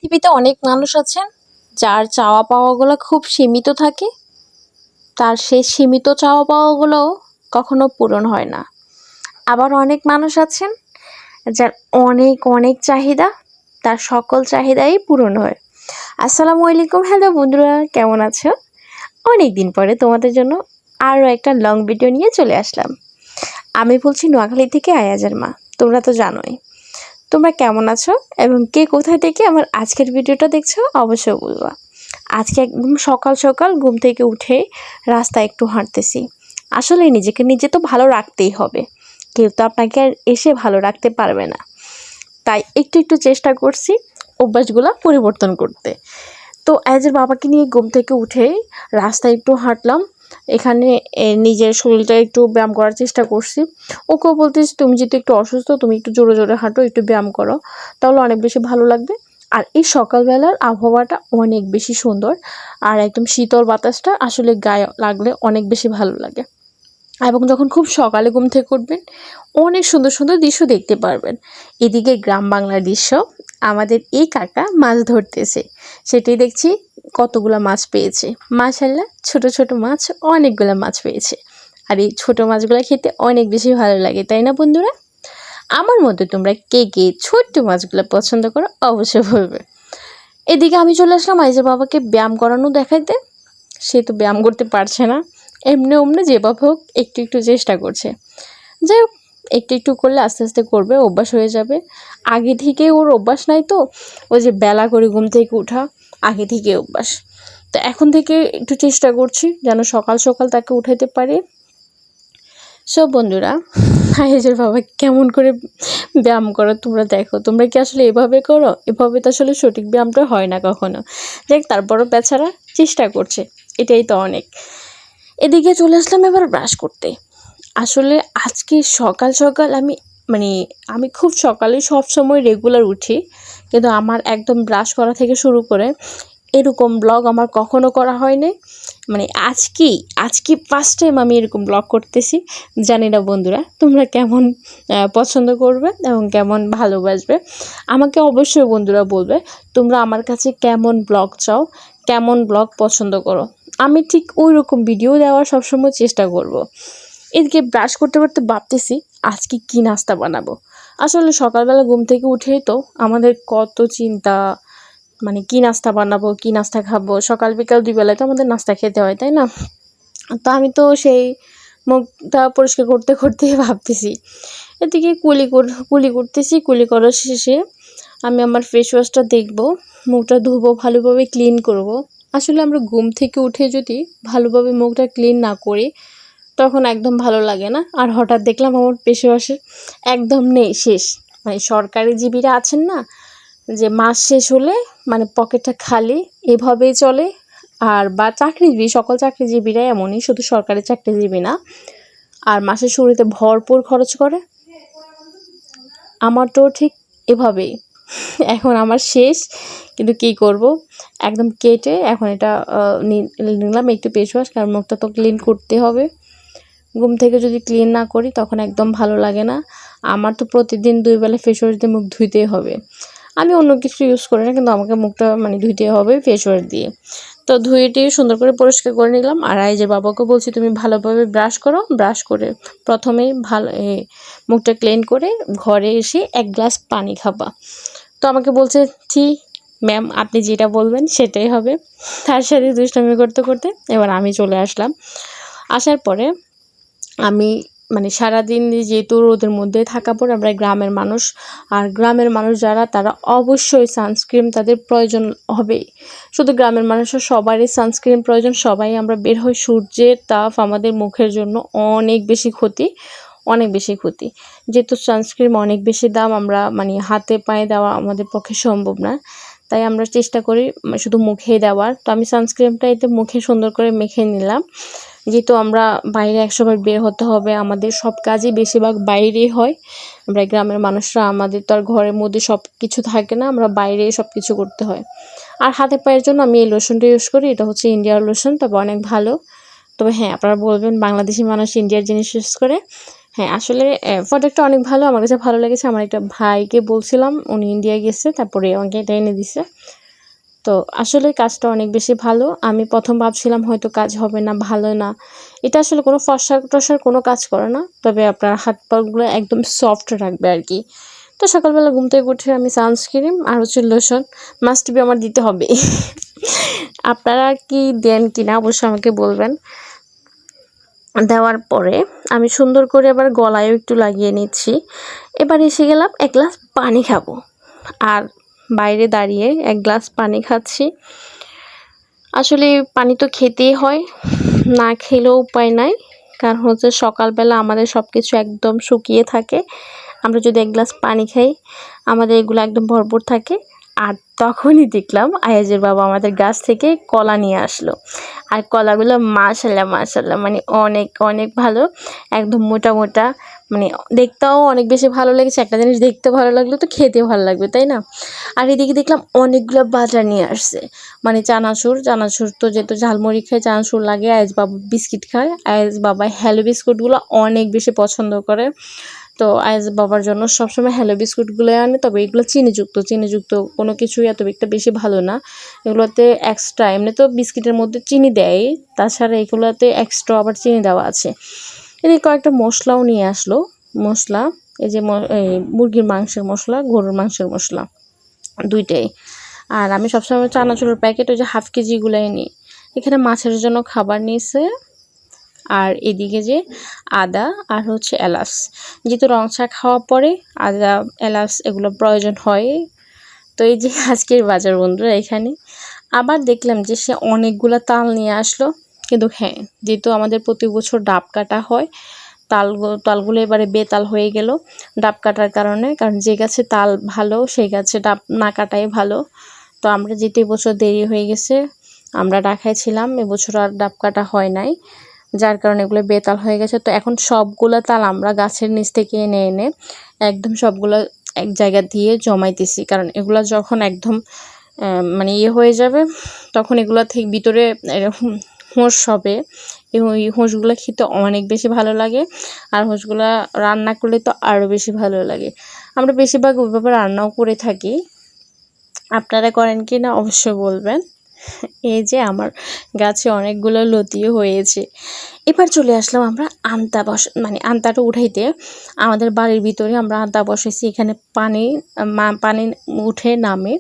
পৃথিবীতে অনেক মানুষ আছেন যার চাওয়া পাওয়াগুলো খুব সীমিত থাকে। তার সেই সীমিত চাওয়া পাওয়াগুলোও কখনো পূরণ হয় না। আবার অনেক মানুষ আছেন যার অনেক অনেক চাহিদা, তার সকল চাহিদাই পূরণ হয়। আসসালামু আলাইকুম, হ্যালো বন্ধুরা, কেমন আছো? অনেক দিন পরে তোমাদের জন্য আরও একটা লং ভিডিও নিয়ে চলে আসলাম। আমি বলছি নোয়াখালী থেকে আয়াজের মা। তোমরা তো জানোই। তোমরা কেমন আছো এবং কে কোথায় থেকে আমার আজকের ভিডিওটা দেখছো অবশ্যই বলবা। আজকে একদম সকাল সকাল ঘুম থেকে উঠে রাস্তায় একটু হাঁটতেছি। আসলে নিজেকে নিজে তো ভালো রাখতেই হবে, কেউ তো আপনাকে আর এসে ভালো রাখতে পারবে না। তাই একটু একটু চেষ্টা করছি অভ্যাসগুলো পরিবর্তন করতে। তো অ্যাজের বাবাকে নিয়ে ঘুম থেকে উঠে রাস্তায় একটু হাঁটলাম। এখানে নিজের শরীরটা একটু ব্যায়াম করার চেষ্টা করছি। ওকেও বলতেছি, তুমি যেহেতু একটু অসুস্থ, তুমি একটু জোরে জোরে হাঁটো, একটু ব্যায়াম করো, তাহলে অনেক বেশি ভালো লাগবে। আর এই সকালবেলার আবহাওয়াটা অনেক বেশি সুন্দর, আর একদম শীতল বাতাসটা আসলে গায়ে লাগলে অনেক বেশি ভালো লাগে। এবং যখন খুব সকালে ঘুম থেকে উঠবেন, অনেক সুন্দর সুন্দর দৃশ্য দেখতে পারবেন। এদিকে গ্রাম বাংলার দৃশ্য, আমাদের এই কাকা মাছ ধরতেছে, সেটাই দেখছি। কতগুলো মাছ পেয়েছে, মাশাআল্লাহ, ছোট ছোট মাছ, অনেকগুলো মাছ পেয়েছে। আর এই ছোট মাছগুলো খেতে অনেক বেশি ভালো লাগে, তাই না বন্ধুরা? আমার মতো তোমরা কে কে ছোট্ট মাছগুলো পছন্দ করো অবশ্যই বলবে। এদিকে আমি চলে আসলাম আইজের বাবাকে ব্যায়াম করানো দেখাইতে। সে তো ব্যায়াম করতে পারছে না, এমনি অমনি যেভাবে হোক একটু একটু চেষ্টা করছে। যাই হোক, একটু একটু করলে আস্তে আস্তে করবে, অভ্যাস হয়ে যাবে। আগে থেকে ওর অভ্যাস নাই তো, ওই যে বেলা করে ঘুম থেকে ওঠা, আগে থেকে অভ্যাস। তো এখন থেকে একটু চেষ্টা করছি যেন সকাল সকাল তাকে উঠাইতে পারি। সব বন্ধুরা, আয়েজের বাবা কেমন করে ব্যায়াম করো তোমরা দেখো। তোমরা কি আসলে এভাবে করো? এভাবে তো আসলে সঠিক ব্যায়ামটা হয় না কখনো। দেখ, তারপরও বেচারা চেষ্টা করছে, এটাই তো অনেক। এদিকে চলে আসলাম এবার ব্রাশ করতে। আসলে আজকে সকাল সকাল আমি খুব সকালে সবসময় রেগুলার উঠি, কিন্তু আমার একদম ব্রাশ করা থেকে শুরু করে এরকম ব্লগ আমার কখনো করা হয়নি। আজকে ফার্স্ট টাইম আমি এরকম ব্লগ করতেছি। জানি না বন্ধুরা তোমরা কেমন পছন্দ করবে এবং কেমন ভালোবাসবে। আমাকে অবশ্যই বন্ধুরা বলবে তোমরা আমার কাছে কেমন ব্লগ চাও, কেমন ব্লগ পছন্দ করো। আমি ঠিক ওই রকম ভিডিও দেওয়ার সবসময় চেষ্টা করব। এদিকে ব্রাশ করতে করতে ভাবতেছি আজকে কি নাস্তা বানাবো। আসলে সকালবেলা ঘুম থেকে উঠেই তো আমাদের কত চিন্তা, কি নাস্তা বানাবো, কি নাস্তা খাবো। সকাল বিকাল দুই বেলায় তো আমাদের নাস্তা খেতে হয়, তাই না? তো আমি তো সেই মুখটা পরিষ্কার করতে করতে ভাবতেছি। এদিকে কুলি করতেছি। কুলি করার শেষে আমি আমার ফেস ওয়াশটা দেখবো, মুখটা ধুবো, ভালোভাবে ক্লিন করব। আসলে আমরা ঘুম থেকে উঠে যদি ভালোভাবে মুখটা ক্লিন না করি তখন একদম ভালো লাগে না। আর হঠাৎ দেখলাম আমার ফেস ওয়াশের একদম নেই, শেষ। সরকারি জীবীরা আছেন না, যে মাস শেষ হলে পকেটটা খালি, এভাবেই চলে। আর বা চাকরিজীবী, সকল চাকরিজীবীরাই এমনই, শুধু সরকারি চাকরিজীবী না। আর মাসের শুরুতে ভরপুর খরচ করে। আমার তো ঠিক এভাবেই। এখন আমার শেষ, কিন্তু কী করব, একদম কেটে এখন এটা নিলাম একটু ফেস ওয়াশ, কারণ মুখটা তো ক্লিন করতে হবে। ঘুম থেকে যদি ক্লিন না করি তখন একদম ভালো লাগে না। আমার তো প্রতিদিন 2 বেলা ফেস ওয়াশ দিয়ে মুখ ধুইতেই হবে। আমি অন্য কিছু ইউজ করি না, কিন্তু আমাকে মুখটা ধুইতে হবে ফেস ওয়াশ দিয়ে। তো ধুয়ে সুন্দর করে পরিষ্কার করে নিলাম। আর আইজের বাবাকে বলছি তুমি ভালোভাবে ব্রাশ করো। ব্রাশ করে প্রথমেই মুখটা ক্লিন করে ঘরে এসে 1 গ্লাস পানি খাবা। তো আমাকে বলছে, ঠিক ম্যাম, আপনি যেটা বলবেন সেটাই হবে। তার সাথে দুষ্টামি করতে করতে এবার আমি চলে আসলাম। আসার পরে আমি সারাদিন যেহেতু রোদের মধ্যে থাকা পর, আমরা গ্রামের মানুষ, আর গ্রামের মানুষ যারা, তারা অবশ্যই সানস্ক্রিন তাদের প্রয়োজন হবেই। শুধু গ্রামের মানুষের সবারই সানস্ক্রিন প্রয়োজন। সবাই আমরা বের হই, সূর্যের তাপ আমাদের মুখের জন্য অনেক বেশি ক্ষতি, অনেক বেশি ক্ষতি। যেহেতু সানস্ক্রিন অনেক বেশি দাম, আমরা হাতে পায়ে দেওয়া আমাদের পক্ষে সম্ভব না, তাই আমরা চেষ্টা করি শুধু মুখেই দেওয়ার। তো আমি সানস্ক্রিনটা এতে মুখে সুন্দর করে মেখে নিলাম। যেহেতু আমরা বাইরে 100 বার বের হতে হবে, আমাদের সব কাজই বেশিরভাগ বাইরেই হয়। আমরা গ্রামের মানুষরা, আমাদের তো আর ঘরের মধ্যে সব কিছু থাকে না, আমরা বাইরে সব কিছু করতে হয়। আর হাতে পায়ের জন্য আমি এই লোশনটা ইউজ করি, এটা হচ্ছে ইন্ডিয়ার লোশন, তবে অনেক ভালো। তবে হ্যাঁ, আপনারা বলবেন বাংলাদেশি মানুষ ইন্ডিয়ার জিনিস ইউজ করে। হ্যাঁ, আসলে প্রোডাক্টটা অনেক ভালো। আমার কাছে ভালো লেগেছে। আমার একটা ভাইকে বলছিলাম, উনি ইন্ডিয়া গেছে, তারপরে আমাকে এটা এনে দিছে। তো আসলে কাজটা অনেক বেশি ভালো। আমি ১ম ভাবছিলাম হয়তো কাজ হবে না, ভালো না। এটা আসলে কোনো ফর্সা-টর্সার কোনো কাজ করে না। তবে আপনার হাত-পাগুলো একদম সফট রাখবে আরকি। তো সকালবেলা ঘুম থেকে উঠে আমি সানস্ক্রিন আর হচ্ছে লোশন মাস্ট বি আমার দিতে হবে। আপনারা কি দেন কিনা অবশ্যই আমাকে বলবেন। দেওয়ার পরে আমি সুন্দর করে আবার গলায়ও একটু লাগিয়ে নিচ্ছি। এবার এসে গেলাম ১ গ্লাস পানি খাবো। আর বাইরে দাঁড়িয়ে ১ গ্লাস পানি খাচ্ছি। আসলে পানি তো খেতেই হয়, না খেলেও উপায় নাই। কারণ হচ্ছে সকালবেলা আমাদের সবকিছু একদম শুকিয়ে থাকে। আমরা যদি ১ গ্লাস পানি খাই, আমাদের এগুলো একদম ভরপুর থাকে। আর তখনই দেখলাম আয়াজের বাবা আমাদের গাছ থেকে কলা নিয়ে আসলো। আর কলাগুলো মাশাআল্লাহ, মাশাআল্লাহ মানে অনেক, অনেক ভালো। একদম মোটা, মোটা মানে দেখতেও অনেক বেশি ভালো লেগেছে। একটা জিনিস দেখতে ভালো লাগলে তো খেতে ভালো লাগবে, তাই না? আর এদিকে দেখলাম অনেকগুলো বাটার নিয়ে আসছে। মানে চানাচুর তো যেহেতু ঝালমুড়ি খায়, চানাচুর লাগে। আয়াজ বাবা বিস্কিট খায়। আয়াজ বাবা হ্যালো বিস্কুটগুলো অনেক বেশি পছন্দ করে। তো আয়াজ বাবার জন্য সবসময় হ্যালো বিস্কুটগুলোই আনে। তবে এগুলো চিনিযুক্ত কোনো কিছুই এত একটা বেশি ভালো না। এগুলোতে এক্সট্রা এমনি তো বিস্কিটের মধ্যে চিনি দেয়, তাছাড়া এগুলোতে এক্সট্রা আবার চিনি দেওয়া আছে। এদিকে কয়েকটা মশলাও নিয়ে আসলো। মসলা এই যে এই মুরগির মাংসের মশলা, গরুর মাংসের মশলা ২ টাই। আর আমি সবসময় চানাচুরের প্যাকেট ওই যে হাফ কেজিগুলাই নিই। এখানে মাছের জন্য খাবার নিয়েছে। আর এদিকে যে আদা আর হচ্ছে এলাচ। যেহেতু রং চা খাওয়ার পরে আদা, এলাচ এগুলো প্রয়োজন হয়। তো এই যে আজকের বাজার বন্ধুরা এখানে। আবার দেখলাম যে সে অনেকগুলা তাল নিয়ে আসলো। কিন্তু হ্যাঁ, যেহেতু আমাদের প্রতি বছর ডাব কাটা হয়, তালগুলো এবারে বেতাল হয়ে গেল ডাব কাটার কারণে। কারণ যে গাছে তাল ভালো সেই গাছে ডাব না কাটাই ভালো। তো আমরা যেহেতু এবছর দেরি হয়ে গেছে, আমরা ঢাকায় ছিলাম, এবছর আর ডাব কাটা হয় নাই। যার কারণে এগুলো বেতাল হয়ে গেছে। তো এখন সবগুলা তাল আমরা গাছের নিচ থেকে এনে এনে একদম সবগুলা এক জায়গা দিয়ে জমাইতেছি। কারণ এগুলা যখন একদম মানে ইয়ে হয়ে যাবে, তখন এগুলা থেকে ভিতরে এরকম হোঁস হবে। ওই হোঁসগুলো খেতে অনেক বেশি ভালো লাগে। আর হোঁসগুলা রান্না করলে তো আরও বেশি ভালো লাগে। আমরা বেশিরভাগ ওইভাবে রান্নাও করে থাকি। আপনারা করেন কি না অবশ্যই বলবেন। এই যে আমার গাছে অনেকগুলো লতিও হয়েছে। এবার চলে আসলাম আমরা আন্তাটা উঠাইতে। আমাদের বাড়ির ভিতরে আমরা আন্তা বসাইছি। এখানে পানি উঠে নামে।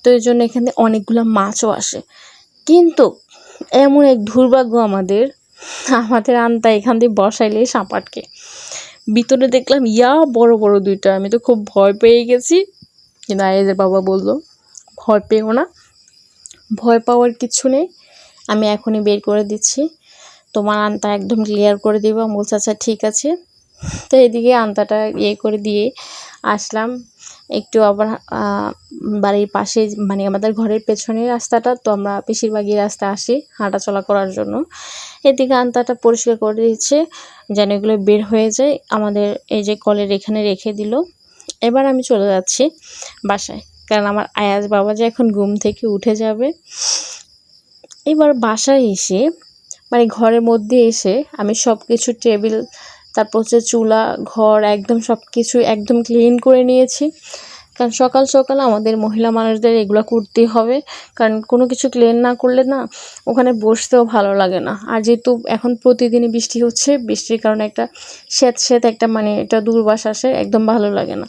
তো এই জন্য এখানে অনেকগুলো মাছও আসে। কিন্তু এমন এক দুর্ভাগ্য আমাদের আন্তা এখান দিয়ে বসাইলেই সাপ আটকে। ভিতরে দেখলাম বড় বড় ২টা। আমি তো খুব ভয় পেয়ে গেছি। কিন্তু আয়াজের বাবা বলল, ভয় পেও না, ভয় পাওয়ার কিছু নেই, আমি এখনই বের করে দিচ্ছি, তোমার আন্তা একদম ক্লিয়ার করে দিব। আমি বলছি আচ্ছা ঠিক আছে। তো এদিকে আন্তাটা করে দিয়ে আসলাম একটু আবার বাড়ির পাশে, মানে আমাদের ঘরের পেছনের রাস্তাটা, তো আমরা বেশিরভাগই রাস্তা আসি হাঁটাচলা করার জন্য। এদিকে আন্তাটা পরিষ্কার করে দিচ্ছে যেন এগুলো বের হয়ে যায়। আমাদের এই যে কলের এখানে রেখে দিল। এবার আমি চলে যাচ্ছি বাসায়, কারণ আমার আয়াজ বাবা যে এখন ঘুম থেকে উঠে যাবে। এবার বাসায় এসে মানে ঘরের মধ্যে এসে আমি সব কিছু টেবিল, তারপর হচ্ছে চুলা, ঘর একদম সব কিছু একদম ক্লিন করে নিয়েছি। কারণ সকাল সকাল আমাদের মহিলা মানুষদের এগুলো করতেই হবে। কারণ কোনো কিছু ক্লিন না করলে না ওখানে বসতেও ভালো লাগে না। আর যেহেতু এখন প্রতিদিনই বৃষ্টি হচ্ছে, বৃষ্টির কারণে একটা স্যাঁত একটা মানে এটা দুর্বাস আসে, একদম ভালো লাগে না।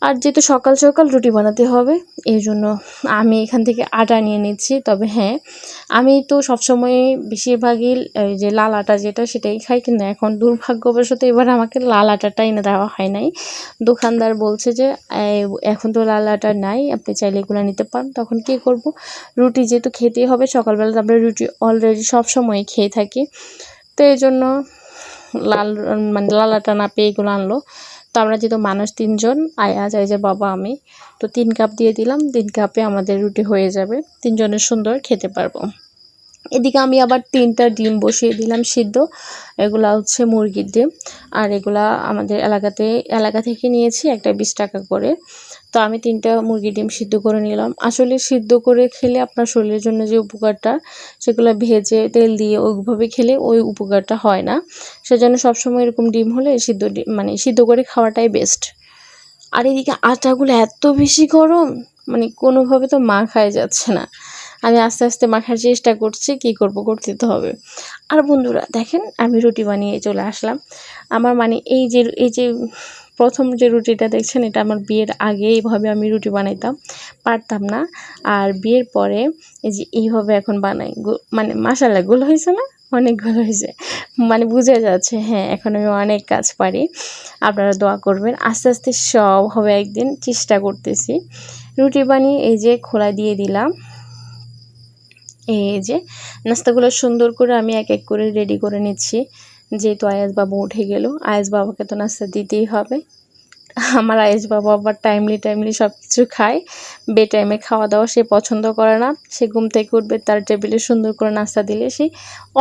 আর যেহেতু সকাল সকাল রুটি বানাতে হবে, এই জন্য আমি এখান থেকে আটা নিয়ে নিচ্ছি। তবে হ্যাঁ, আমি তো সবসময় বেশিরভাগই ওই যে লাল আটা যেটা সেটাই খাই। কিন্তু এখন দুর্ভাগ্যবশত এবার আমাকে লাল আটাটা এনে দেওয়া হয় নাই। দোকানদার বলছে যে এখন তো লাল আটা নাই, আপনি চাইলে এগুলো নিতে পারেন। তখন কী করব, রুটি যেহেতু খেতেই হবে, সকালবেলা আমরা রুটি অলরেডি সবসময় খেয়ে থাকি। তো এই জন্য লাল আটা না পেয়ে এগুলো আনলো। তো আমরা যেহেতু মানুষ ৩ জন, আয়াজ, আয়াজের বাবা, আমি, তো ৩ কাপ দিয়ে দিলাম। ৩ কাপে আমাদের রুটি হয়ে যাবে, 3 জনের সুন্দর খেতে পারবো। এদিকে আমি আবার 3টা ডিম বসিয়ে দিলাম সিদ্ধ। এগুলা হচ্ছে মুরগির ডিম। আর এগুলা আমাদের এলাকা থেকে নিয়েছি, একটা 20 টাকা করে। তো আমি 3টা মুরগির ডিম সিদ্ধ করে নিলাম। আসলে সিদ্ধ করে খেলে আপনার শরীরের জন্য যে উপকারটা, সেগুলো ভেজে তেল দিয়ে ওইভাবে খেলে ওই উপকারটা হয় না। সেজন্য সবসময় এরকম ডিম হলে সিদ্ধ ডিম মানে সিদ্ধ করে খাওয়াটাই বেস্ট। আর এদিকে আটাগুলো এত বেশি গরম, মানে কোনোভাবে তো মাখাই যাচ্ছে না। আমি আস্তে আস্তে মাখার চেষ্টা করছি, কী করব, করতে তো হবে। আর বন্ধুরা দেখেন, আমি রুটি বানিয়ে চলে আসলাম। আমার মানে এই যে প্রথম যে রুটিটা দেখছেন, এটা আমার বিয়ের আগে এইভাবে আমি রুটি বানাইতাম, পারতাম না। আর বিয়ের পরে এই যে এইভাবে এখন বানাই, মানে মাশাআল্লাহ গোল হয়েছে না, অনেক গোল হয়েছে, মানে বোঝা যাচ্ছে হ্যাঁ এখন আমি অনেক কাজ পারি। আপনারা দোয়া করবেন, আস্তে আস্তে সব হবে একদিন, চেষ্টা করতেছি। রুটি বানিয়ে এই যে খোলা দিয়ে দিলাম। এই যে নাস্তাগুলো সুন্দর করে আমি এক এক করে রেডি করে নিচ্ছি, যেহেতু আয়াস বাবু উঠে গেল, আয়াস বাবাকে তো নাস্তা দিতেই হবে। আমার আয়েশ বাবা আবার টাইমলি সব কিছু খায়। টাইমে খাওয়া দাওয়া সে পছন্দ করে না। সে ঘুম থেকে উঠবে, তার টেবিলে সুন্দর করে নাস্তা দিলে সে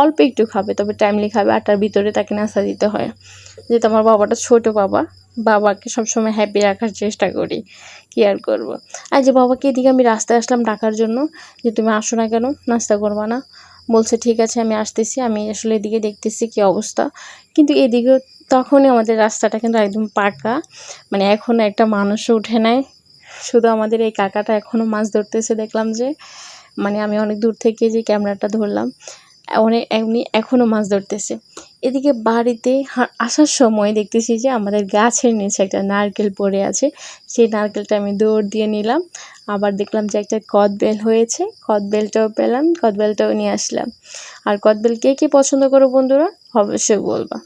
অল্প একটু খাবে, তবে টাইমলি খাবে। 8টার ভিতরে তাকে নাস্তা দিতে হয়, যেহেতু আমার বাবাটা ছোট বাবা, বাবাকে সবসময় হ্যাপি রাখার চেষ্টা করি, কী আর করবো। আর যে বাবাকে এদিকে আমি রাস্তায় আসলাম ডাকার জন্য, যে তুমি আসো না কেন, নাস্তা করবা না? বলছে ঠিক আছে আমি আসতেছি। আমি আসলে এদিকে দেখতেছি কী অবস্থা, কিন্তু এদিকেও তখনই আমাদের রাস্তাটা কিন্তু একদম পাকা, মানে এখনও একটা মানুষও উঠে নাই। শুধু আমাদের এই কাকাটা এখনও মাছ ধরতেছে, দেখলাম যে, মানে আমি অনেক দূর থেকে যে ক্যামেরাটা ধরলাম, উনি এখনও মাছ ধরতেছে। এদিকে বাড়িতে আসার সময় দেখতেছি যে আমাদের গাছের নিচে একটা নারকেল পড়ে আছে, সেই নারকেলটা আমি দৌড় দিয়ে নিলাম। আবার দেখলাম যে একটা কদবেল হয়েছে, কদবেলটাও পেলাম, কদবেলটাও নিয়ে আসলাম। আর কদবেল কে কে পছন্দ করো বন্ধুরা, অবশ্যই বলবা।